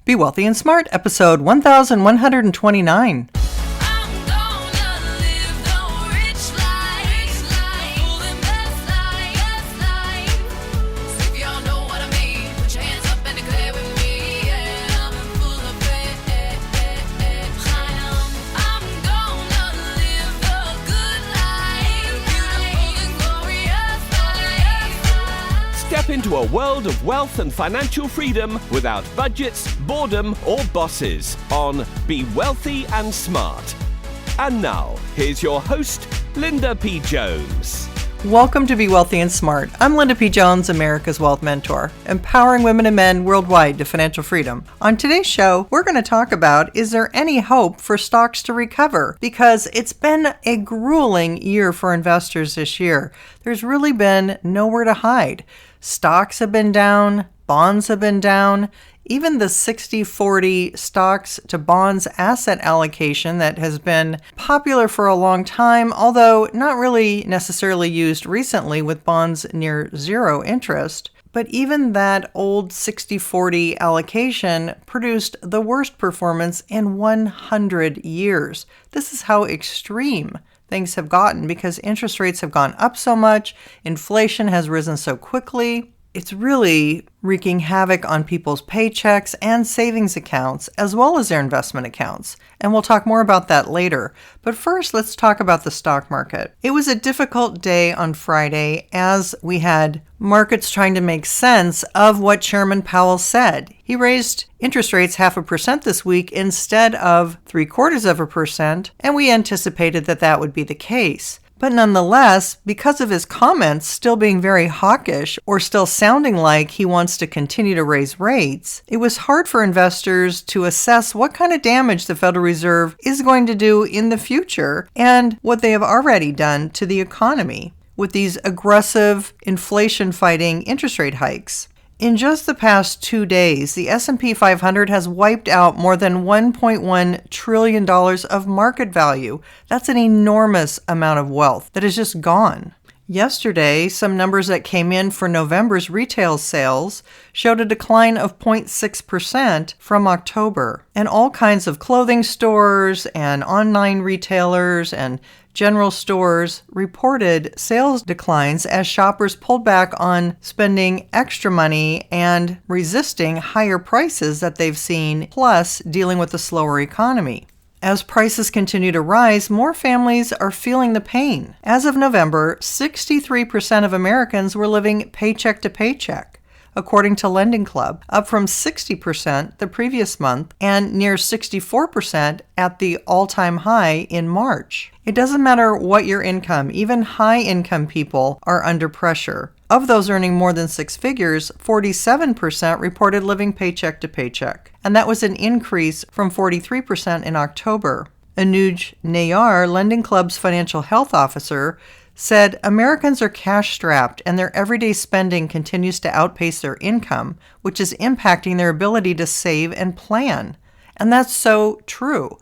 Be Wealthy and Smart, episode 1129. Step into a world of wealth and financial freedom without budgets, boredom, or bosses on Be Wealthy and Smart. And now, here's your host, Linda P. Jones. Welcome to Be Wealthy and Smart. I'm Linda P. Jones, America's Wealth Mentor, empowering women and men worldwide to financial freedom. On today's show, we're going to talk about, is there any hope for stocks to recover? Because it's been a grueling year for investors this year. There's really been nowhere to hide. Stocks have been down, bonds have been down. Even the 60-40 stocks to bonds asset allocation that has been popular for a long time, although not really necessarily used recently with bonds near zero interest. But even that old 60-40 allocation produced the worst performance in 100 years. This is how extreme things have gotten because interest rates have gone up so much, inflation has risen so quickly. It's really wreaking havoc on people's paychecks and savings accounts, as well as their investment accounts. And we'll talk more about that later. But first, let's talk about the stock market. It was a difficult day on Friday as we had markets trying to make sense of what Chairman Powell said. He raised interest rates 0.5% this week instead of 0.75%, and we anticipated that that would be the case. But nonetheless, because of his comments still being very hawkish or still sounding like he wants to continue to raise rates, it was hard for investors to assess what kind of damage the Federal Reserve is going to do in the future and what they have already done to the economy with these aggressive inflation-fighting interest rate hikes. In just the past 2 days, the S&P 500 has wiped out more than $1.1 trillion of market value. That's an enormous amount of wealth that is just gone. Yesterday, some numbers that came in for November's retail sales showed a decline of 0.6% from October. And all kinds of clothing stores and online retailers and general stores reported sales declines as shoppers pulled back on spending extra money and resisting higher prices that they've seen, plus dealing with the slower economy. As prices continue to rise, more families are feeling the pain. As of November, 63% of Americans were living paycheck to paycheck, according to Lending Club, up from 60% the previous month and near 64% at the all-time high in March. It doesn't matter what your income, even high-income people are under pressure. Of those earning more than six figures, 47% reported living paycheck to paycheck, and that was an increase from 43% in October. Anuj Nayar, Lending Club's financial health officer, said Americans are cash-strapped and their everyday spending continues to outpace their income, which is impacting their ability to save and plan. And that's so true.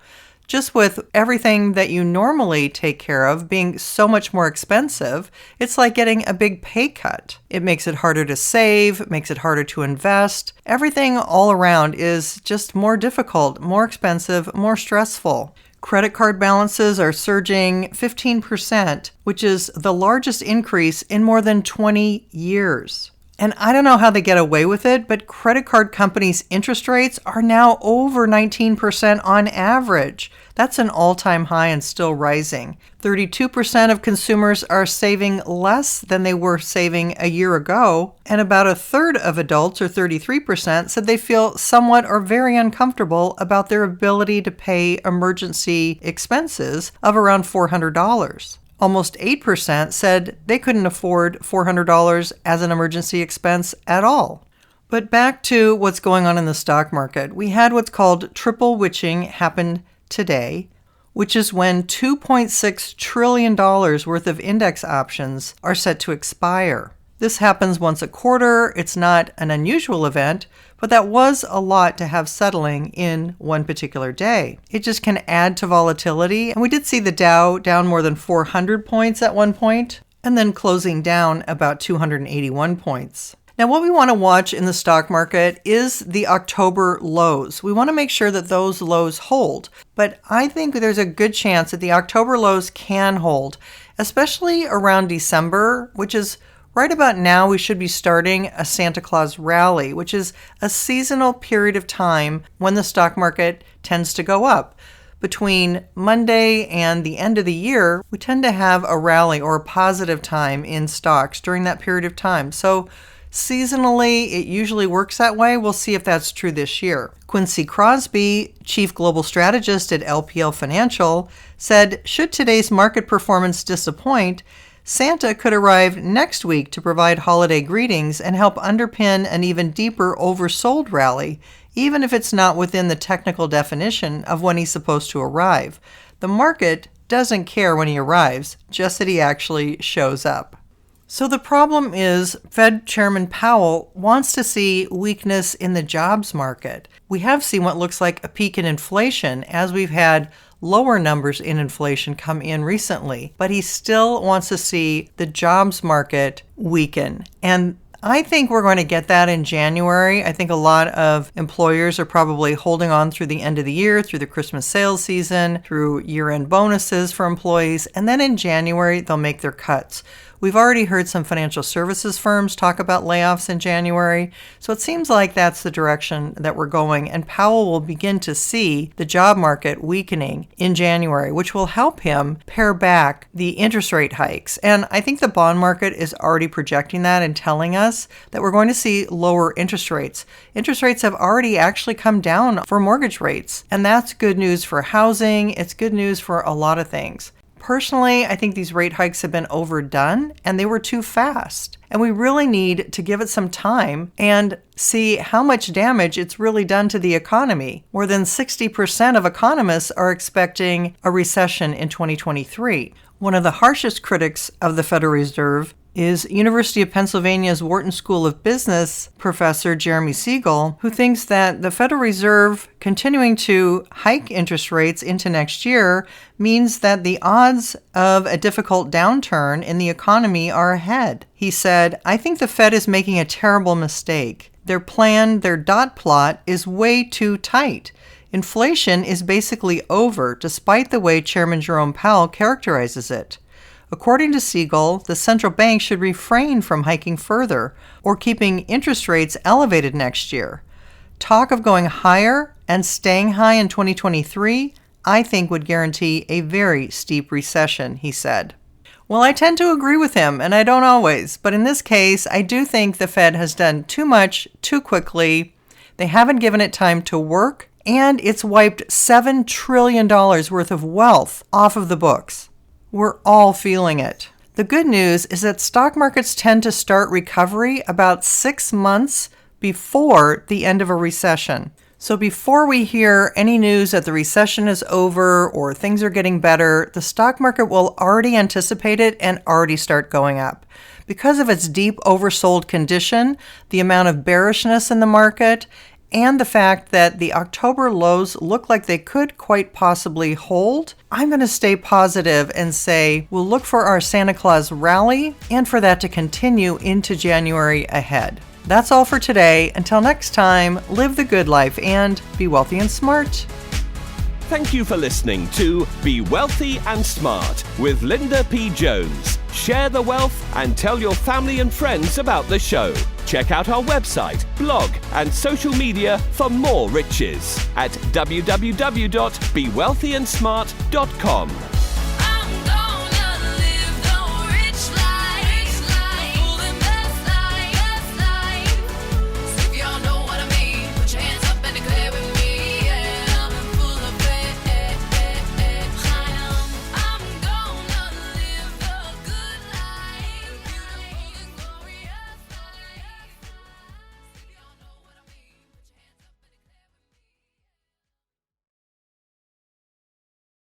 Just with everything that you normally take care of being so much more expensive, it's like getting a big pay cut. It makes it harder to save, it makes it harder to invest. Everything all around is just more difficult, more expensive, more stressful. Credit card balances are surging 15%, which is the largest increase in more than 20 years. And I don't know how they get away with it, but credit card companies' interest rates are now over 19% on average. That's an all-time high and still rising. 32% of consumers are saving less than they were saving a year ago, and about a third of adults, or 33%, said they feel somewhat or very uncomfortable about their ability to pay emergency expenses of around $400. Almost 8% said they couldn't afford $400 as an emergency expense at all. But back to what's going on in the stock market. We had what's called triple witching happen today, which is when $2.6 trillion worth of index options are set to expire. This happens once a quarter. It's not an unusual event, but that was a lot to have settling in one particular day. It just can add to volatility. And we did see the Dow down more than 400 points at one point, and then closing down about 281 points. Now, what we want to watch in the stock market is the October lows. We want to make sure that those lows hold. But I think there's a good chance that the October lows can hold, especially around December, which is right about now. We should be starting a Santa Claus rally, which is a seasonal period of time when the stock market tends to go up. Between Monday and the end of the year, we tend to have a rally or a positive time in stocks during that period of time. So seasonally, it usually works that way. We'll see if that's true this year. Quincy Crosby, Chief Global Strategist at LPL Financial, said, should today's market performance disappoint, Santa could arrive next week to provide holiday greetings and help underpin an even deeper oversold rally, even if it's not within the technical definition of when he's supposed to arrive. The market doesn't care when he arrives, just that he actually shows up. So the problem is Fed Chairman Powell wants to see weakness in the jobs market. We have seen what looks like a peak in inflation as we've had lower numbers in inflation come in recently, but he still wants to see the jobs market weaken. And I think we're going to get that in January. I think a lot of employers are probably holding on through the end of the year, through the Christmas sales season, through year-end bonuses for employees, and then in January, they'll make their cuts. We've already heard some financial services firms talk about layoffs in January, so it seems like that's the direction that we're going, and Powell will begin to see the job market weakening in January, which will help him pare back the interest rate hikes. And I think the bond market is already projecting that and telling us that we're going to see lower interest rates. Interest rates have already actually come down for mortgage rates, and that's good news for housing. It's good news for a lot of things. Personally, I think these rate hikes have been overdone and they were too fast. And we really need to give it some time and see how much damage it's really done to the economy. More than 60% of economists are expecting a recession in 2023. One of the harshest critics of the Federal Reserve is University of Pennsylvania's Wharton School of Business professor Jeremy Siegel, who thinks that the Federal Reserve continuing to hike interest rates into next year means that the odds of a difficult downturn in the economy are ahead. He said, "I think the Fed is making a terrible mistake. Their plan, their dot plot, is way too tight. Inflation is basically over, despite the way Chairman Jerome Powell characterizes it." According to Siegel, the central bank should refrain from hiking further or keeping interest rates elevated next year. Talk of going higher and staying high in 2023, I think would guarantee a very steep recession, he said. Well, I tend to agree with him, and I don't always, but in this case, I do think the Fed has done too much too quickly. They haven't given it time to work, and it's wiped $7 trillion worth of wealth off of the books. We're all feeling it. The good news is that stock markets tend to start recovery about 6 months before the end of a recession. So before we hear any news that the recession is over or things are getting better, the stock market will already anticipate it and already start going up. Because of its deep oversold condition, the amount of bearishness in the market, and the fact that the October lows look like they could quite possibly hold, I'm going to stay positive and say we'll look for our Santa Claus rally and for that to continue into January ahead. That's all for today. Until next time, live the good life and be wealthy and smart. Thank you for listening to Be Wealthy and Smart with Linda P. Jones. Share the wealth and tell your family and friends about the show. Check out our website, blog, and social media for more riches at www.bewealthyandsmart.com.